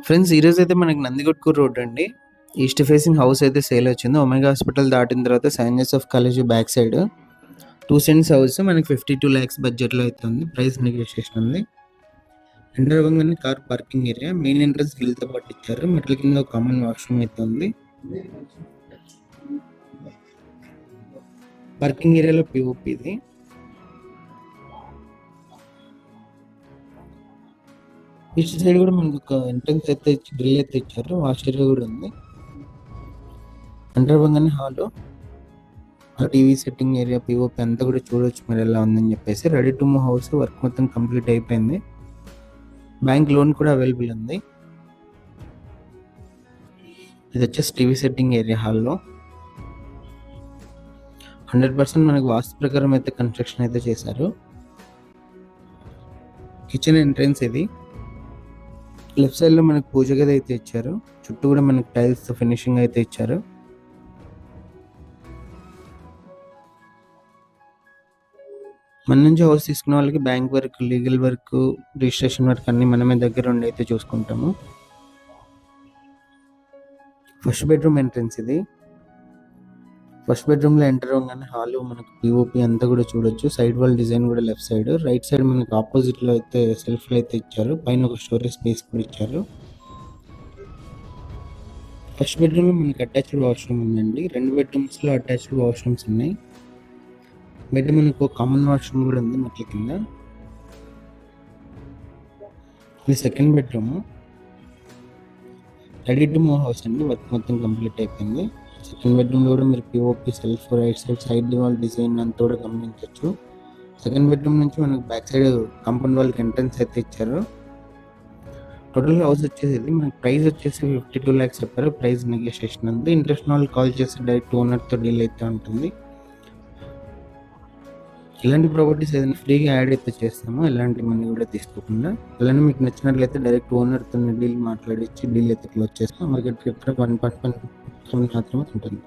Friends ఈరోజు అయితే మనకి నందికొట్కూరు రోడ్ అండి. ఈస్ట్ ఫేసింగ్ హౌస్ అయితే సేల్ వచ్చింది. ఒమేగా హాస్పిటల్ దాటిన తర్వాత Saint Joseph college back side 2 cents house మనకి 52 lakhs బడ్జెట్లో అయితే ఉంది. ప్రైస్ నెగోషియేషన్ ఉంది. ఎంటర్ అవ్వగానే car parking area, main entrance గిల్తో పాటు ఇచ్చారు. మెట్ల కింద ఒక కామన్ వాష్రూమ్ అయితే ఉంది. పార్కింగ్ ఏరియాలో పిఓపి ఇది. ఈస్ట్ సైడ్ కూడా మనకు ఒక ఎంట్రన్స్ అయితే గ్రిల్ అయితే ఇచ్చారు. వాష్ ఏరియా కూడా ఉంది. ఎంటర్ అవ్వగానే hall, TV setting area, POP అంతా కూడా చూడొచ్చు మీరు ఎలా ఉందని చెప్పేసి. Ready to move house, work మొత్తం కంప్లీట్ అయిపోయింది. బ్యాంక్ లోన్ కూడా అవైలబుల్ ఉంది. ఇది వచ్చేసి టీవీ సెట్టింగ్ ఏరియా హాల్లో. 100% మనకు వాస్తు ప్రకారం అయితే కన్స్ట్రక్షన్ అయితే చేశారు. కిచెన్ ఎంట్రన్స్ ఇది. లెఫ్ట్ సైడ్ లో మనకు పూజ గది అయితే ఇచ్చారు. చుట్టూ కూడా మనకు టైల్స్ ఫినిషింగ్ అయితే ఇచ్చారు. మన నుంచి హౌస్ తీసుకున్న వాళ్ళకి bank work, legal work, registration work అన్ని మనమే దగ్గర ఉండి అయితే చూసుకుంటాము. ఫస్ట్ బెడ్రూమ్ ఎంట్రన్స్ ఇది. ఫస్ట్ బెడ్రూమ్ లో ఎంటర్ అవ్వగానే హాల్ మనకు పిఓపి అంతా కూడా చూడొచ్చు. సైడ్ వాల్ డిజైన్ కూడా లెఫ్ట్ సైడ్, రైట్ సైడ్ మనకు ఆపోజిట్ లో అయితే సెల్ఫ్ లో అయితే ఇచ్చారు. పైన ఒక స్టోరేజ్ స్పేస్ కూడా ఇచ్చారు. ఫస్ట్ బెడ్రూమ్ లో మనకి అటాచ్డ్ వాష్రూమ్ ఉందండి. 2 bedrooms లో అటాచ్డ్ వాష్రూమ్స్ ఉన్నాయి. బయట మనకు కామన్ వాష్రూమ్ కూడా ఉంది మెట్ల కింద. ఇది second bedroom. Ready to move house అండి. వర్క్ మొత్తం కంప్లీట్ అయిపోయింది. సెకండ్ బెడ్రూమ్ లో కూడా మీరు POP, shelf, right side wall design అంతా కూడా గమనించవచ్చు. సెకండ్ బెడ్రూమ్ నుంచి మనకు బ్యాక్ సైడ్ కాంపౌండ్ వాళ్ళకి ఎంట్రన్స్ అయితే ఇచ్చారు. టోటల్ హౌస్ వచ్చేసి మనకి ప్రైస్ వచ్చేసి 52 lakhs చెప్పారు. ప్రైస్ నెగోషియేషన్ ఉంది. ఇంట్రెస్ట్ వాళ్ళు కాల్ చేసి డైరెక్ట్ ఓనర్తో డీల్ అయితే ఉంటుంది. ఇలాంటి ప్రాపర్టీస్ ఏదైనా ఫ్రీగా యాడ్ అయితే చేస్తామో, ఎలాంటి మనీ కూడా తీసుకోకుండా. అలానే మీకు నచ్చినట్లయితే డైరెక్ట్ ఓనర్తో డీల్ మాట్లాడించి డీల్ అయితే క్లోజ్ చేస్తాం. మార్కెట్ 1.1 మాత్రమే ఉంటుంది.